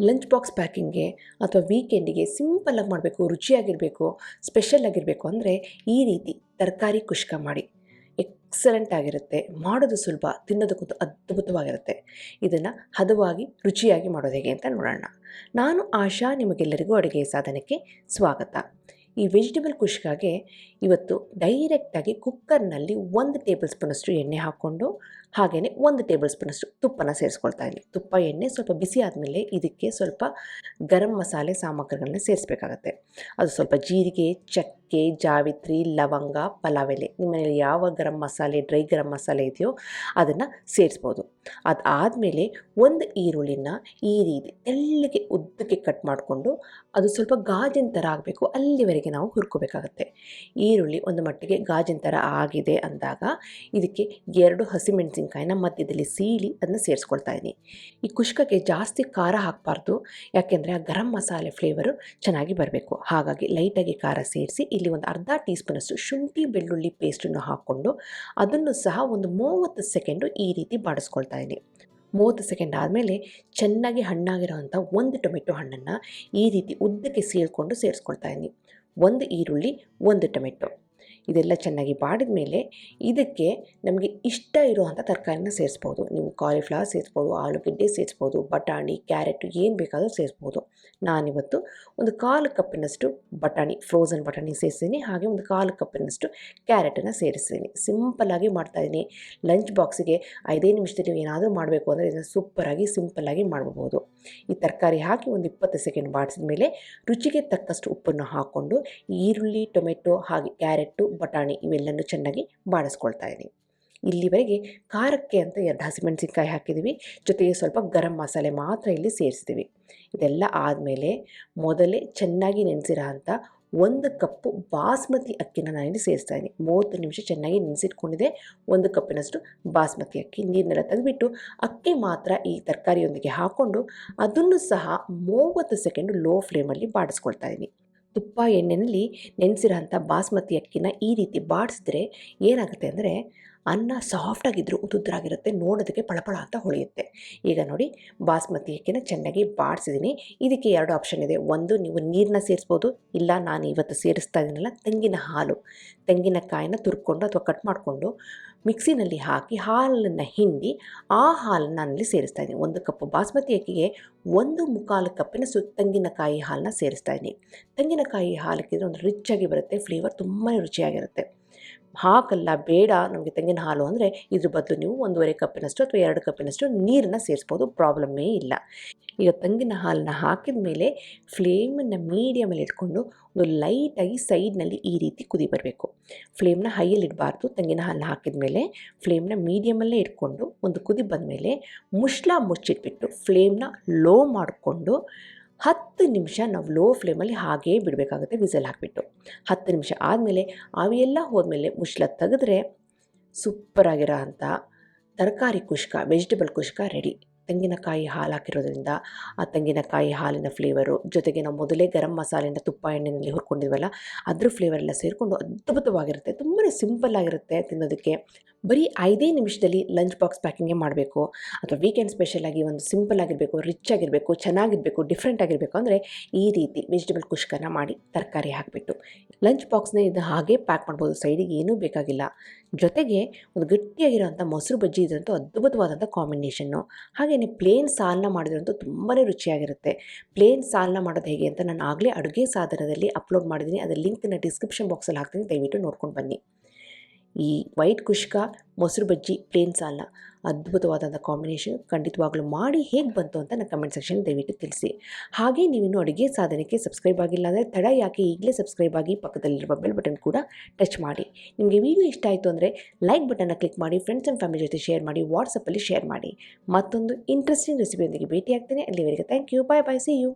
Lunch box ಪ್ಯಾಕಿಂಗ್ಗೆ ಅಥವಾ ವೀಕೆಂಡಿಗೆ ಸಿಂಪಲ್ಲಾಗಿ ಮಾಡಬೇಕು, ರುಚಿಯಾಗಿರಬೇಕು, ಸ್ಪೆಷಲ್ ಆಗಿರಬೇಕು ಅಂದರೆ ಈ ರೀತಿ ತರಕಾರಿ ಕುಷ್ಕ ಮಾಡಿ. ಎಕ್ಸಲೆಂಟ್ ಆಗಿರುತ್ತೆ, ಮಾಡೋದು ಸುಲಭ, ತಿನ್ನೋದಕ್ಕಂತೂ ಅದ್ಭುತವಾಗಿರುತ್ತೆ. ಇದನ್ನು ಹದವಾಗಿ ರುಚಿಯಾಗಿ ಮಾಡೋದು ಹೇಗೆ ಅಂತ ನೋಡೋಣ. ನಾನು ಆಶಾ, ನಿಮಗೆಲ್ಲರಿಗೂ ಅಡುಗೆ ಸಾಧನಕ್ಕೆ ಸ್ವಾಗತ. ಈ ವೆಜಿಟೇಬಲ್ ಕುಷ್ಕಾಗೆ ಇವತ್ತು ಡೈರೆಕ್ಟಾಗಿ ಕುಕ್ಕರ್ನಲ್ಲಿ 1 ಟೇಬಲ್ ಸ್ಪೂನಷ್ಟು ಎಣ್ಣೆ ಹಾಕ್ಕೊಂಡು ಹಾಗೆಯೇ 1 ಟೇಬಲ್ ಸ್ಪೂನಷ್ಟು ತುಪ್ಪನ ಸೇರಿಸ್ಕೊಳ್ತಾ ಇದ್ದೀನಿ. ತುಪ್ಪ ಎಣ್ಣೆ ಸ್ವಲ್ಪ ಬಿಸಿ ಆದಮೇಲೆ ಇದಕ್ಕೆ ಸ್ವಲ್ಪ ಗರಂ ಮಸಾಲೆ ಸಾಮಗ್ರಿಗಳನ್ನ ಸೇರಿಸ್ಬೇಕಾಗತ್ತೆ. ಅದು ಸ್ವಲ್ಪ ಜೀರಿಗೆ, ಚಕ್ಕೆ, ಜಾವಿತ್ರಿ, ಲವಂಗ, ಪಲಾವ್ ಎಲೆ, ನಿಮ್ಮ ಮನೇಲಿ ಯಾವ ಗರಂ ಮಸಾಲೆ, ಡ್ರೈ ಗರಂ ಮಸಾಲೆ ಇದೆಯೋ ಅದನ್ನು ಸೇರಿಸ್ಬೋದು. ಅದಾದಮೇಲೆ 1 ಈರುಳ್ಳಿನ ಈ ರೀತಿ ತೆಳ್ಳಗೆ ಉದ್ದಕ್ಕೆ ಕಟ್ ಮಾಡಿಕೊಂಡು ಅದು ಸ್ವಲ್ಪ ಗಾಜಿನ ಥರ ಆಗಬೇಕು, ಅಲ್ಲಿವರೆಗೆ ನಾವು ಹುರ್ಕೋಬೇಕಾಗತ್ತೆ. ಈರುಳ್ಳಿ ಒಂದು ಮಟ್ಟಿಗೆ ಗಾಜಿನ ಥರ ಆಗಿದೆ ಅಂದಾಗ ಇದಕ್ಕೆ 2 ಹಸಿಮೆಣಸಿನ್ಕಾಯಿನ ಮಧ್ಯದಲ್ಲಿ ಸೀಳಿ ಅದನ್ನು ಸೇರಿಸ್ಕೊಳ್ತಾ ಇದ್ದೀನಿ. ಈ ಕುಷ್ಕಕ್ಕೆ ಜಾಸ್ತಿ ಖಾರ ಹಾಕಬಾರ್ದು, ಯಾಕೆಂದರೆ ಆ ಗರಂ ಮಸಾಲೆ ಫ್ಲೇವರು ಚೆನ್ನಾಗಿ ಬರಬೇಕು. ಹಾಗಾಗಿ ಲೈಟಾಗಿ ಖಾರ ಸೇರಿಸಿ ಇಲ್ಲಿ ಒಂದು ಅರ್ಧ ಟೀ ಸ್ಪೂನಷ್ಟು ಶುಂಠಿ ಬೆಳ್ಳುಳ್ಳಿ ಪೇಸ್ಟನ್ನು ಹಾಕ್ಕೊಂಡು ಅದನ್ನು ಸಹ ಒಂದು 30 ಸೆಕೆಂಡು ಈ ರೀತಿ ಬಾಡಿಸ್ಕೊಳ್ತಾ ಇದ್ದೀನಿ. 30 ಸೆಕೆಂಡ್ ಆದಮೇಲೆ ಚೆನ್ನಾಗಿ ಹಣ್ಣಾಗಿರೋವಂಥ 1 ಟೊಮೆಟೊ ಹಣ್ಣನ್ನು ಈ ರೀತಿ ಉದ್ದಕ್ಕೆ ಸೀಳ್ಕೊಂಡು ಸೇರಿಸ್ಕೊಳ್ತಾ ಇದ್ದೀನಿ. 1 ಈರುಳ್ಳಿ, 1 ಟೊಮೆಟೊ ಇದೆಲ್ಲ ಚೆನ್ನಾಗಿ ಬಾಡಿದ ಮೇಲೆ ಇದಕ್ಕೆ ನಮಗೆ ಇಷ್ಟ ಇರುವಂಥ ತರಕಾರಿನ ಸೇರಿಸ್ಬೋದು. ನೀವು ಕಾಲಿಫ್ಲವರ್ ಸೇರಿಸ್ಬೋದು, ಆಲೂಗಡ್ಡೆ ಸೇರಿಸ್ಬೋದು, ಬಟಾಣಿ, ಕ್ಯಾರೆಟು ಏನು ಬೇಕಾದರೂ ಸೇರಿಸ್ಬೋದು. ನಾನಿವತ್ತು ಒಂದು 1/4 ಕಪ್ಪಿನಷ್ಟು ಬಟಾಣಿ, ಫ್ರೋಝನ್ ಬಟಾಣಿ ಸೇರಿಸ್ತೀನಿ. ಹಾಗೆ ಒಂದು 1/4 ಕಪ್ಪಿನಷ್ಟು ಕ್ಯಾರೆಟನ್ನು ಸೇರಿಸ್ತೀನಿ. ಸಿಂಪಲ್ಲಾಗಿ ಮಾಡ್ತಾಯಿದ್ದೀನಿ. ಲಂಚ್ ಬಾಕ್ಸಿಗೆ 5 ನಿಮಿಷದಲ್ಲಿ ನೀವು ಏನಾದರೂ ಮಾಡಬೇಕು ಅಂದರೆ ಇದನ್ನು ಸೂಪರಾಗಿ ಸಿಂಪಲ್ಲಾಗಿ ಮಾಡ್ಬೋದು. ಈ ತರಕಾರಿ ಹಾಕಿ ಒಂದು 20 ಸೆಕೆಂಡ್ ಬಾಡಿಸಿದ ಮೇಲೆ ರುಚಿಗೆ ತಕ್ಕಷ್ಟು ಉಪ್ಪನ್ನು ಹಾಕ್ಕೊಂಡು ಈರುಳ್ಳಿ, ಟೊಮೆಟೊ ಹಾಗೆ ಕ್ಯಾರೆಟು, ಬಟಾಣಿ ಇವೆಲ್ಲನೂ ಚೆನ್ನಾಗಿ ಬಾಡಿಸ್ಕೊಳ್ತಾ ಇದ್ದೀನಿ. ಇಲ್ಲಿವರೆಗೆ ಖಾರಕ್ಕೆ ಅಂತ 2 ಹಸಿಮೆಣಸಿನ್ಕಾಯಿ ಹಾಕಿದ್ದೀವಿ, ಜೊತೆಗೆ ಸ್ವಲ್ಪ ಗರಂ ಮಸಾಲೆ ಮಾತ್ರ ಇಲ್ಲಿ ಸೇರಿಸ್ತೀವಿ. ಇದೆಲ್ಲ ಆದಮೇಲೆ ಮೊದಲೇ ಚೆನ್ನಾಗಿ ನೆನೆಸಿರೋ ಅಂಥ 1 ಕಪ್ಪು ಬಾಸ್ಮತಿ ಅಕ್ಕಿನ ನಾನಿಲ್ಲಿ ಸೇರಿಸ್ತಾ ಇದ್ದೀನಿ. 30 ನಿಮಿಷ ಚೆನ್ನಾಗಿ ನೆನೆಸಿಟ್ಕೊಂಡಿದೆ. 1 ಕಪ್ಪಿನಷ್ಟು ಬಾಸ್ಮತಿ ಅಕ್ಕಿ ನೀರನ್ನೆಲ್ಲ ತೆಗೆದುಬಿಟ್ಟು ಅಕ್ಕಿ ಮಾತ್ರ ಈ ತರಕಾರಿಯೊಂದಿಗೆ ಹಾಕ್ಕೊಂಡು ಅದನ್ನು ಸಹ 30 ಸೆಕೆಂಡು ಲೋ ಫ್ಲೇಮಲ್ಲಿ ಬಾಡಿಸ್ಕೊಳ್ತಾ ಇದ್ದೀನಿ. ತುಪ್ಪ ಎಣ್ಣೆಯಲ್ಲಿ ನೆನೆಸಿರೋಂಥ ಬಾಸ್ಮತಿ ಅಕ್ಕಿನ ಈ ರೀತಿ ಬಾಡಿಸಿದ್ರೆ ಏನಾಗುತ್ತೆ ಅಂದರೆ ಅನ್ನ ಸಾಫ್ಟಾಗಿದ್ದರೂ ಉದುದ್ರಾಗಿರುತ್ತೆ, ನೋಡೋದಕ್ಕೆ ಪಳಪಳ ಅಂತ ಹೊಳೆಯುತ್ತೆ. ಈಗ ನೋಡಿ, ಬಾಸ್ಮತಿ ಅಕ್ಕಿನ ಚೆನ್ನಾಗಿ ಬಾಡಿಸಿದ್ದೀನಿ. ಇದಕ್ಕೆ 2 ಆಪ್ಷನ್ ಇದೆ. ಒಂದು, ನೀವು ನೀರನ್ನ ಸೇರಿಸ್ಬೋದು, ಇಲ್ಲ ನಾನು ಇವತ್ತು ಸೇರಿಸ್ತಾ ಇದ್ದೀನಲ್ಲ ತೆಂಗಿನಕಾಯಿನ ತುರ್ಕೊಂಡು ಅಥವಾ ಕಟ್ ಮಾಡಿಕೊಂಡು ಮಿಕ್ಸಿನಲ್ಲಿ ಹಾಕಿ ಹಾಲನ್ನು ಹಿಂಡಿ ಆ ಹಾಲನ್ನು ನಾನಲ್ಲಿ ಸೇರಿಸ್ತಾ ಇದ್ದೀನಿ. 1 ಕಪ್ ಬಾಸ್ಮತಿ ಅಕ್ಕಿಗೆ 1/4 ಕಪ್ಪಿನಷ್ಟು ತೆಂಗಿನಕಾಯಿ ಹಾಲನ್ನ ಸೇರಿಸ್ತಾ ಇದ್ದೀನಿ. ತೆಂಗಿನಕಾಯಿ ಹಾಲಕ್ಕಿದ್ರೆ ಒಂದು ರಿಚ್ಚಾಗಿ ಬರುತ್ತೆ, ಫ್ಲೇವರ್ ತುಂಬಾ ರುಚಿಯಾಗಿರುತ್ತೆ. ಹಾಕಲ್ಲ, ಬೇಡ ನಮಗೆ ತೆಂಗಿನ ಹಾಲು ಅಂದರೆ ಇದ್ರ ಬದಲು ನೀವು 1.5 ಕಪ್ಪಿನಷ್ಟು ಅಥವಾ 2 ಕಪ್ಪಿನಷ್ಟು ನೀರನ್ನು ಸೇರಿಸ್ಬೋದು, ಪ್ರಾಬ್ಲಮ್ಮೇ ಇಲ್ಲ. ಈಗ ತೆಂಗಿನ ಹಾಲನ್ನ ಹಾಕಿದ ಮೇಲೆ ಫ್ಲೇಮನ್ನು ಮೀಡಿಯಮಲ್ಲಿ ಇಟ್ಕೊಂಡು ಒಂದು ಲೈಟಾಗಿ ಸೈಡ್ನಲ್ಲಿ ಈ ರೀತಿ ಕುದಿ ಬರಬೇಕು. ಫ್ಲೇಮ್ನ ಹೈಯಲ್ಲಿ ಇಡಬಾರ್ದು. ತೆಂಗಿನ ಹಾಲನ್ನ ಹಾಕಿದ ಮೇಲೆ ಫ್ಲೇಮ್ನ ಮೀಡಿಯಮಲ್ಲೇ ಇಟ್ಕೊಂಡು ಒಂದು ಕುದಿ ಬಂದಮೇಲೆ ಮುಚ್ಚಿಟ್ಬಿಟ್ಟು ಫ್ಲೇಮ್ನ ಲೋ ಮಾಡಿಕೊಂಡು 10 ನಿಮಿಷ ನಾವು ಲೋ ಫ್ಲೇಮಲ್ಲಿ ಹಾಗೇ ಬಿಡಬೇಕಾಗುತ್ತೆ, ವಿಸಲ್ ಹಾಕಿಬಿಟ್ಟು. 10 ನಿಮಿಷ ಆದಮೇಲೆ ಆವಿಯೆಲ್ಲ ಹೋದ್ಮೇಲೆ ಮುಚ್ಚಳ ತೆಗೆದ್ರೆ ಸೂಪರಾಗಿರೋ ಅಂಥ ತರಕಾರಿ ಕುಷ್ಕ, ವೆಜಿಟೇಬಲ್ ಕುಷ್ಕ ರೆಡಿ. ತೆಂಗಿನಕಾಯಿ ಹಾಲು ಹಾಕಿರೋದ್ರಿಂದ ಆ ತೆಂಗಿನಕಾಯಿ ಹಾಲಿನ ಫ್ಲೇವರು ಜೊತೆಗೆ ನಾವು ಮೊದಲೇ ಗರಂ ಮಸಾಲೆಯಿಂದ ತುಪ್ಪ ಎಣ್ಣೆಯಲ್ಲಿ ಹುರ್ಕೊಂಡಿದ್ವಲ್ಲ ಅದ್ರ ಫ್ಲೇವರೆಲ್ಲ ಸೇರಿಕೊಂಡು ಅದ್ಭುತವಾಗಿರುತ್ತೆ. ತುಂಬಾ ಸಿಂಪಲ್ಲಾಗಿರುತ್ತೆ ತಿನ್ನೋದಕ್ಕೆ. ಬರೀ 5 ನಿಮಿಷದಲ್ಲಿ ಲಂಚ್ ಬಾಕ್ಸ್ ಪ್ಯಾಕಿಂಗೇ ಮಾಡಬೇಕು ಅಥವಾ ವೀಕೆಂಡ್ ಸ್ಪೆಷಲಾಗಿ ಒಂದು ಸಿಂಪಲ್ ಆಗಿರಬೇಕು, ರಿಚ್ ಆಗಿರಬೇಕು, ಚೆನ್ನಾಗಿರಬೇಕು, ಡಿಫ್ರೆಂಟ್ ಆಗಿರಬೇಕು ಅಂದರೆ ಈ ರೀತಿ ವೆಜಿಟೇಬಲ್ ಕುಷ್ಕನ ಮಾಡಿ ತರಕಾರಿ ಹಾಕಿಬಿಟ್ಟು ಲಂಚ್ ಬಾಕ್ಸ್ನ ಇದು ಹಾಗೆ ಪ್ಯಾಕ್ ಮಾಡ್ಬೋದು. ಸೈಡಿಗೆ ಏನೂ ಬೇಕಾಗಿಲ್ಲ. ಜೊತೆಗೆ ಒಂದು ಗಟ್ಟಿಯಾಗಿರೋಂಥ ಮೊಸರು ಬಜ್ಜಿ ಇದ್ರಂತೂ ಅದ್ಭುತವಾದಂಥ ಕಾಂಬಿನೇಷನ್ನು. ಹಾಗೆಯೇ ಪ್ಲೇನ್ ಸಾಲನ್ನ ಮಾಡಿದ್ರಂತೂ ತುಂಬಾ ರುಚಿಯಾಗಿರುತ್ತೆ. ಪ್ಲೇನ್ ಸಾಲನ್ನ ಮಾಡೋದು ಹೇಗೆ ಅಂತ ನಾನು ಆಗಲೇ ಅಡುಗೆ ಸಾಧನದಲ್ಲಿ ಅಪ್ಲೋಡ್ ಮಾಡಿದ್ದೀನಿ. ಅದರ ಲಿಂಕ್ನ ಡಿಸ್ಕ್ರಿಪ್ಷನ್ ಬಾಕ್ಸಲ್ಲಿ ಹಾಕ್ತೀನಿ, ದಯವಿಟ್ಟು ನೋಡ್ಕೊಂಡು ಬನ್ನಿ. ಈ ವೈಟ್ ಕುಷ್ಕ, ಮೊಸರು ಬಜ್ಜಿ, ಪ್ಲೇನ್ ಸಾಲನ್ನ ಅದ್ಭುತವಾದಂಥ ಕಾಂಬಿನೇಷನ್. ಖಂಡಿತವಾಗ್ಲೂ ಮಾಡಿ ಹೇಗೆ ಬಂತು ಅಂತ ನನ್ನ ಕಮೆಂಟ್ ಸೆಕ್ಷನ್ ದಯವಿಟ್ಟು ತಿಳಿಸಿ. ಹಾಗೆ ನೀವಿನ್ನೂ ಅಡುಗೆ ಸಾಧನಕ್ಕೆ ಸಬ್ಸ್ಕ್ರೈಬ್ ಆಗಿಲ್ಲ ಅಂದರೆ ತಡ ಯಾಕೆ, ಈಗಲೇ ಸಬ್ಸ್ಕ್ರೈಬ್ ಆಗಿ ಪಕ್ಕದಲ್ಲಿರುವ ಬೆಲ್ ಬಟನ್ ಕೂಡ ಟಚ್ ಮಾಡಿ. ನಿಮಗೆ ವಿಡಿಯೋ ಇಷ್ಟ ಆಯಿತು ಅಂದರೆ ಲೈಕ್ ಬಟನ್ನ ಕ್ಲಿಕ್ ಮಾಡಿ, ಫ್ರೆಂಡ್ಸ್ ಆ್ಯಂಡ್ ಫ್ಯಾಮಿಲಿ ಜೊತೆ ಶೇರ್ ಮಾಡಿ, ವಾಟ್ಸಪ್ಪಲ್ಲಿ ಶೇರ್ ಮಾಡಿ. ಮತ್ತೊಂದು ಇಂಟ್ರೆಸ್ಟಿಂಗ್ ರೆಸಿಪಿಯೊಂದಿಗೆ ಭೇಟಿ ಆಗ್ತೇನೆ. ಅಲ್ಲಿವರೆಗೆ thank you, bye bye, see you.